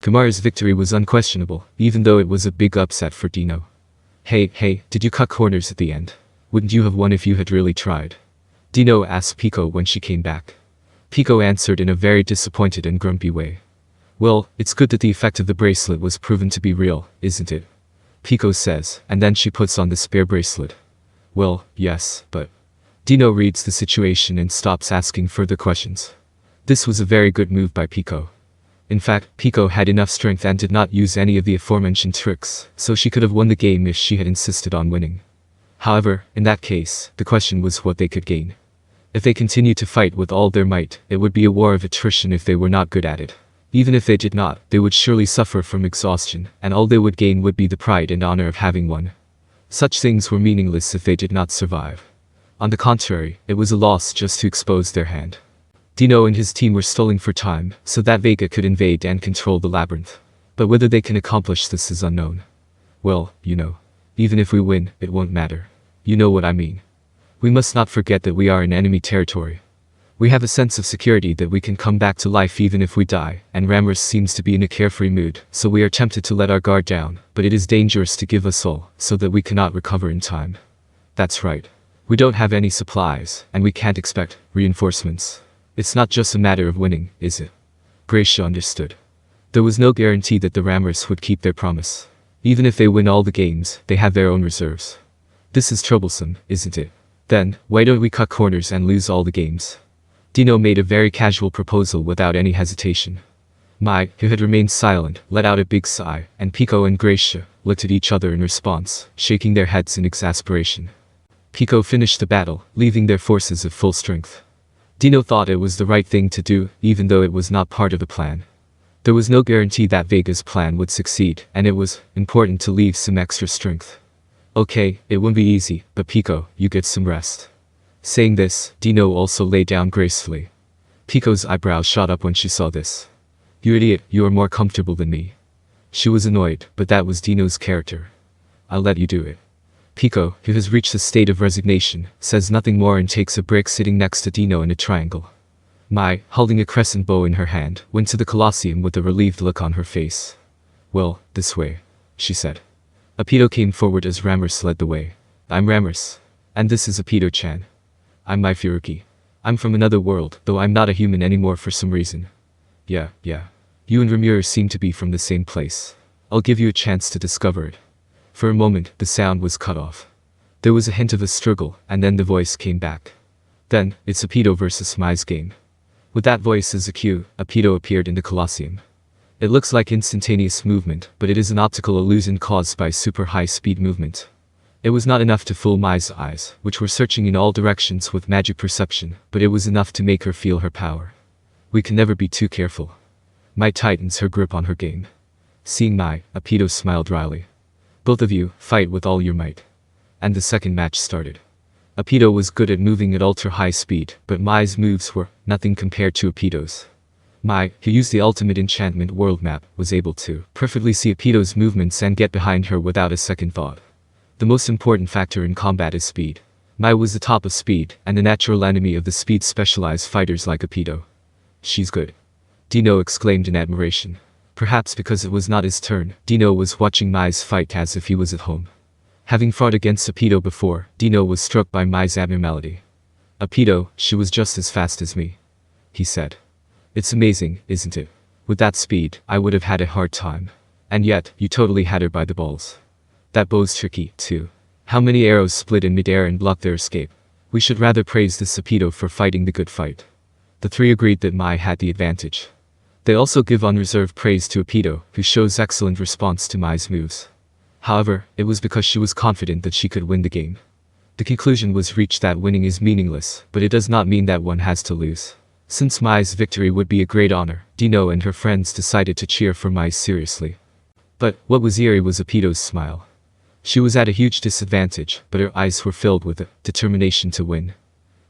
Kumara's victory was unquestionable, even though it was a big upset for Dino. Hey, did you cut corners at the end? Wouldn't you have won if you had really tried? Dino asked Pico when she came back. Pico answered in a very disappointed and grumpy way. Well, it's good that the effect of the bracelet was proven to be real, isn't it? Pico says, and then she puts on the spare bracelet. Well, yes, but... Dino reads the situation and stops asking further questions. This was a very good move by Pico. In fact, Pico had enough strength and did not use any of the aforementioned tricks, so she could have won the game if she had insisted on winning. However, in that case, the question was what they could gain. If they continued to fight with all their might, it would be a war of attrition if they were not good at it. Even if they did not, they would surely suffer from exhaustion, and all they would gain would be the pride and honor of having won. Such things were meaningless if they did not survive. On the contrary, it was a loss just to expose their hand. Dino and his team were stalling for time, so that Vega could invade and control the labyrinth. But whether they can accomplish this is unknown. Well, even if we win, it won't matter. You know what I mean. We must not forget that we are in enemy territory. We have a sense of security that we can come back to life even if we die, and Ramrus seems to be in a carefree mood, so we are tempted to let our guard down, but it is dangerous to give us all, so that we cannot recover in time. That's right. We don't have any supplies, and we can't expect reinforcements. It's not just a matter of winning, is it? Gracia understood. There was no guarantee that the Ramrus would keep their promise. Even if they win all the games, they have their own reserves. This is troublesome, isn't it? Then, why don't we cut corners and lose all the games? Dino made a very casual proposal without any hesitation. Mai, who had remained silent, let out a big sigh, and Pico and Gracia looked at each other in response, shaking their heads in exasperation. Pico finished the battle, leaving their forces at full strength. Dino thought it was the right thing to do, even though it was not part of the plan. There was no guarantee that Vega's plan would succeed, and it was important to leave some extra strength. Okay, it won't be easy, but Pico, you get some rest. Saying this, Dino also lay down gracefully. Pico's eyebrows shot up when she saw this. You idiot, you are more comfortable than me. She was annoyed, but that was Dino's character. I'll let you do it. Pico, who has reached a state of resignation, says nothing more and takes a break sitting next to Dino in a triangle. Mai, holding a crescent bow in her hand, went to the Colosseum with a relieved look on her face. Well, this way, she said. Apito came forward as Ramrus led the way. I'm Ramrus. And this is Apito-chan. I'm Mai Furuki. I'm from another world, though I'm not a human anymore for some reason. Yeah. You and Rimuru seem to be from the same place. I'll give you a chance to discover it. For a moment, the sound was cut off. There was a hint of a struggle, and then the voice came back. Then, it's Apito versus Mai's game. With that voice as a cue, Apito appeared in the Colosseum. It looks like instantaneous movement, but it is an optical illusion caused by super high-speed movement. It was not enough to fool Mai's eyes, which were searching in all directions with magic perception, but it was enough to make her feel her power. We can never be too careful. Mai tightens her grip on her game. Seeing Mai, Apito smiled wryly. Both of you, fight with all your might. And the second match started. Apito was good at moving at ultra-high speed, but Mai's moves were nothing compared to Apito's. Mai, who used the ultimate enchantment world map, was able to perfectly see Apito's movements and get behind her without a second thought. The most important factor in combat is speed. Mai was the top of speed, and the natural enemy of the speed-specialized fighters like Apito. She's good. Dino exclaimed in admiration. Perhaps because it was not his turn, Dino was watching Mai's fight as if he was at home. Having fought against Apito before, Dino was struck by Mai's abnormality. Apito, she was just as fast as me. He said. It's amazing, isn't it? With that speed, I would have had a hard time. And yet, you totally had her by the balls. That bow's tricky, too. How many arrows split in midair and blocked their escape? We should rather praise this Apito for fighting the good fight. The three agreed that Mai had the advantage. They also give unreserved praise to Apito, who shows excellent response to Mai's moves. However, it was because she was confident that she could win the game. The conclusion was reached that winning is meaningless, but it does not mean that one has to lose. Since Mai's victory would be a great honor, Dino and her friends decided to cheer for Mai seriously. But what was eerie was Apito's smile. She was at a huge disadvantage, but her eyes were filled with a determination to win.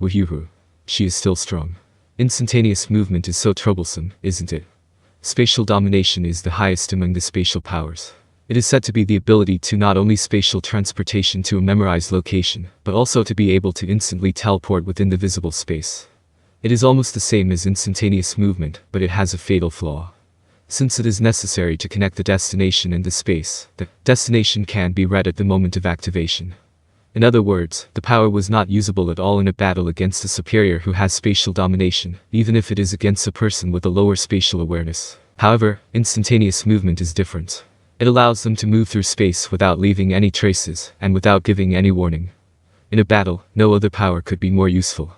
Woohoo! She is still strong. Instantaneous movement is so troublesome, isn't it? Spatial domination is the highest among the spatial powers. It is said to be the ability to not only spatial transportation to a memorized location, but also to be able to instantly teleport within the visible space. It is almost the same as instantaneous movement, but it has a fatal flaw. Since it is necessary to connect the destination and the space, the destination can be read at the moment of activation. In other words, the power was not usable at all in a battle against a superior who has spatial domination, even if it is against a person with a lower spatial awareness. However, instantaneous movement is different. It allows them to move through space without leaving any traces, and without giving any warning. In a battle, no other power could be more useful.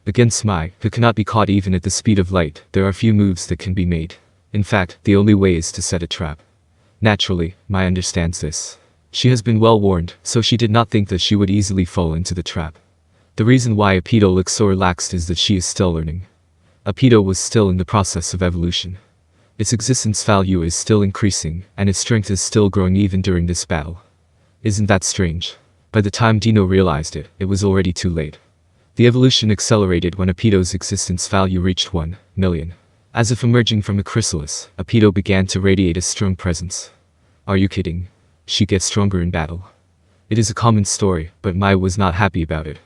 Against Mai, who cannot be caught even at the speed of light, there are few moves that can be made. In fact, the only way is to set a trap. Naturally, Mai understands this. She has been well warned, so she did not think that she would easily fall into the trap. The reason why Apito looks so relaxed is that she is still learning. Apito was still in the process of evolution. Its existence value is still increasing, and its strength is still growing even during this battle. Isn't that strange? By the time Dino realized it, it was already too late. The evolution accelerated when Apito's existence value reached 1 million. As if emerging from a chrysalis, Apito began to radiate a strong presence. Are you kidding? She gets stronger in battle. It is a common story, but Mai was not happy about it.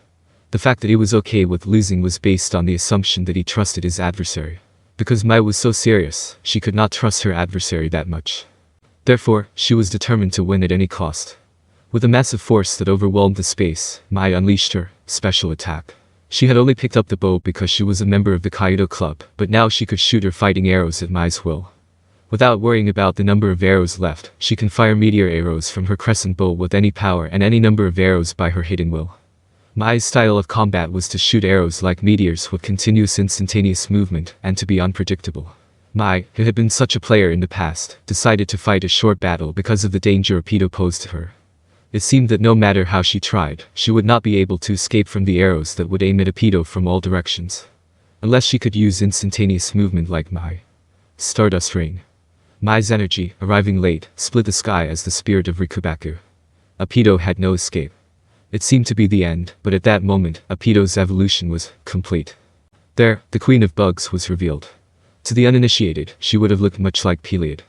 The fact that he was okay with losing was based on the assumption that he trusted his adversary. Because Mai was so serious, she could not trust her adversary that much. Therefore, she was determined to win at any cost. With a massive force that overwhelmed the space, Mai unleashed her special attack. She had only picked up the bow because she was a member of the Kaido Club, but now she could shoot her fighting arrows at Mai's will. Without worrying about the number of arrows left, she can fire meteor arrows from her crescent bow with any power and any number of arrows by her hidden will. Mai's style of combat was to shoot arrows like meteors with continuous instantaneous movement and to be unpredictable. Mai, who had been such a player in the past, decided to fight a short battle because of the danger Apito posed to her. It seemed that no matter how she tried, she would not be able to escape from the arrows that would aim at Apito from all directions. Unless she could use instantaneous movement like Mai. Stardust Rain. Mai's energy, arriving late, split the sky as the spirit of Rikubaku. Apito had no escape. It seemed to be the end, but at that moment, Apito's evolution was complete. There, the Queen of Bugs was revealed. To the uninitiated, she would have looked much like Peleid.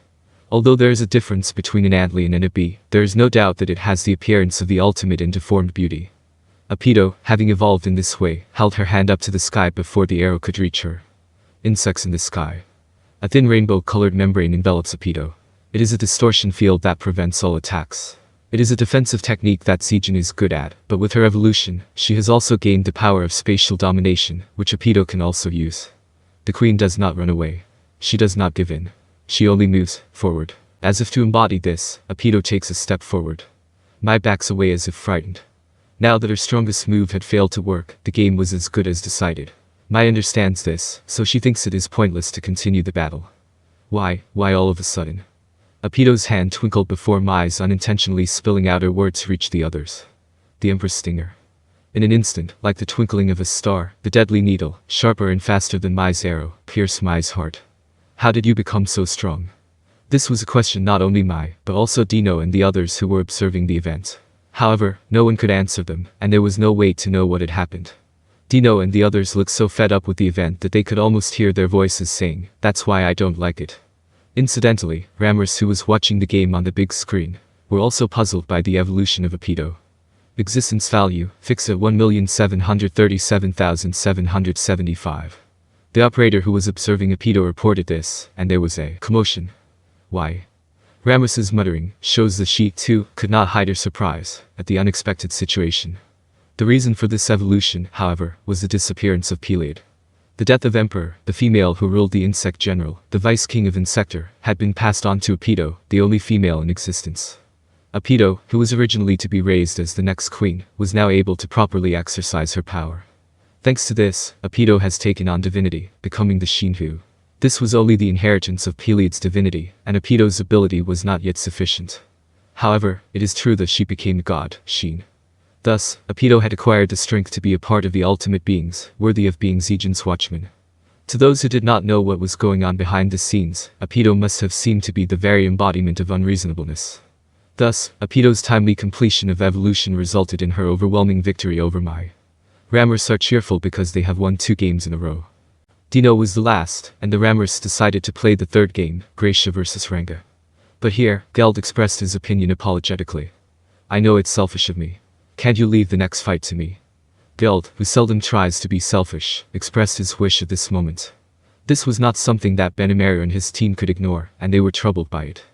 Although there is a difference between an antlion and a bee, there is no doubt that it has the appearance of the ultimate in deformed beauty. Apito, having evolved in this way, held her hand up to the sky before the arrow could reach her. Insects in the sky. A thin rainbow-colored membrane envelops Apito. It is a distortion field that prevents all attacks. It is a defensive technique that Seijin is good at, but with her evolution, she has also gained the power of spatial domination, which Apito can also use. The queen does not run away. She does not give in. She only moves forward. As if to embody this, Apito takes a step forward. Mai backs away as if frightened. Now that her strongest move had failed to work, the game was as good as decided. Mai understands this, so she thinks it is pointless to continue the battle. Why all of a sudden? Apito's hand twinkled before Mai's unintentionally spilling out her words reached the others. The Empress Stinger. In an instant, like the twinkling of a star, the deadly needle, sharper and faster than Mai's arrow, pierced Mai's heart. How did you become so strong? This was a question not only Mai, but also Dino and the others who were observing the event. However, no one could answer them, and there was no way to know what had happened. Dino and the others looked so fed up with the event that they could almost hear their voices saying, "That's why I don't like it." Incidentally, Ramers, who was watching the game on the big screen, were also puzzled by the evolution of Apito. Existence value, fixed at 1,737,775. The operator who was observing Apito reported this, and there was a commotion. Why? Rames's muttering shows that she, too, could not hide her surprise at the unexpected situation. The reason for this evolution, however, was the disappearance of Peleid. The death of Emperor, the female who ruled the insect general, the vice-king of Insectar, had been passed on to Apito, the only female in existence. Apito, who was originally to be raised as the next queen, was now able to properly exercise her power. Thanks to this, Apito has taken on divinity, becoming the Shinhu. This was only the inheritance of Peleid's divinity, and Apito's ability was not yet sufficient. However, it is true that she became god, Shin. Thus, Apito had acquired the strength to be a part of the ultimate beings, worthy of being Zijin's watchman. To those who did not know what was going on behind the scenes, Apito must have seemed to be the very embodiment of unreasonableness. Thus, Apito's timely completion of evolution resulted in her overwhelming victory over Mai. Ramers are cheerful because they have won 2 games in a row. Dino was the last, and the Ramers decided to play the 3rd game, Gracia vs Ranga. But here, Geld expressed his opinion apologetically. I know it's selfish of me. Can't you leave the next fight to me? Geld, who seldom tries to be selfish, expressed his wish at this moment. This was not something that Benimaru and his team could ignore, and they were troubled by it.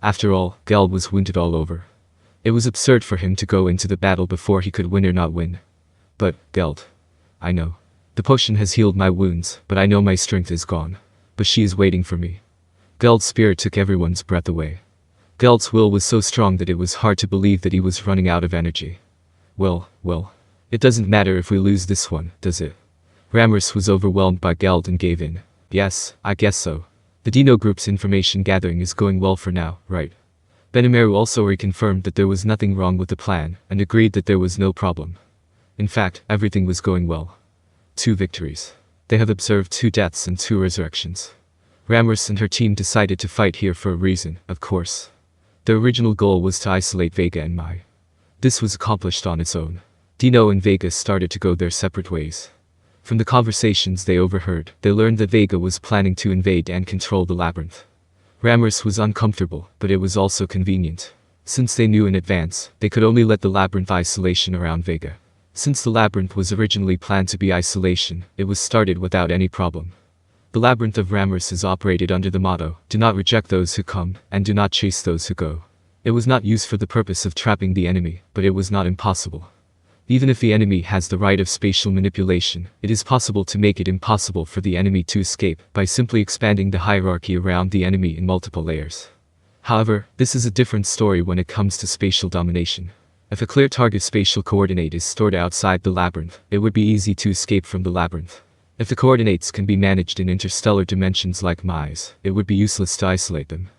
After all, Geld was wounded all over. It was absurd for him to go into the battle before he could win or not win. But, Geld. I know. The potion has healed my wounds, but I know my strength is gone. But she is waiting for me. Geld's spirit took everyone's breath away. Geld's will was so strong that it was hard to believe that he was running out of energy. Well, it doesn't matter if we lose this one, does it? Rammus was overwhelmed by Geld and gave in. Yes, I guess so. The Dino group's information gathering is going well for now, right? Benimaru also reconfirmed that there was nothing wrong with the plan, and agreed that there was no problem. In fact, everything was going well. 2 victories. They have observed 2 deaths and 2 resurrections. Rammus and her team decided to fight here for a reason, of course. Their original goal was to isolate Vega and Mai. This was accomplished on its own. Dino and Vega started to go their separate ways. From the conversations they overheard, they learned that Vega was planning to invade and control the labyrinth. Rammus was uncomfortable, but it was also convenient. Since they knew in advance, they could only let the labyrinth isolation around Vega. Since the labyrinth was originally planned to be isolation, it was started without any problem. The labyrinth of Rammus is operated under the motto, do not reject those who come, and do not chase those who go. It was not used for the purpose of trapping the enemy, but it was not impossible. Even if the enemy has the right of spatial manipulation, it is possible to make it impossible for the enemy to escape by simply expanding the hierarchy around the enemy in multiple layers. However, this is a different story when it comes to spatial domination. If a clear target spatial coordinate is stored outside the labyrinth, it would be easy to escape from the labyrinth. If the coordinates can be managed in interstellar dimensions like Mai's, it would be useless to isolate them.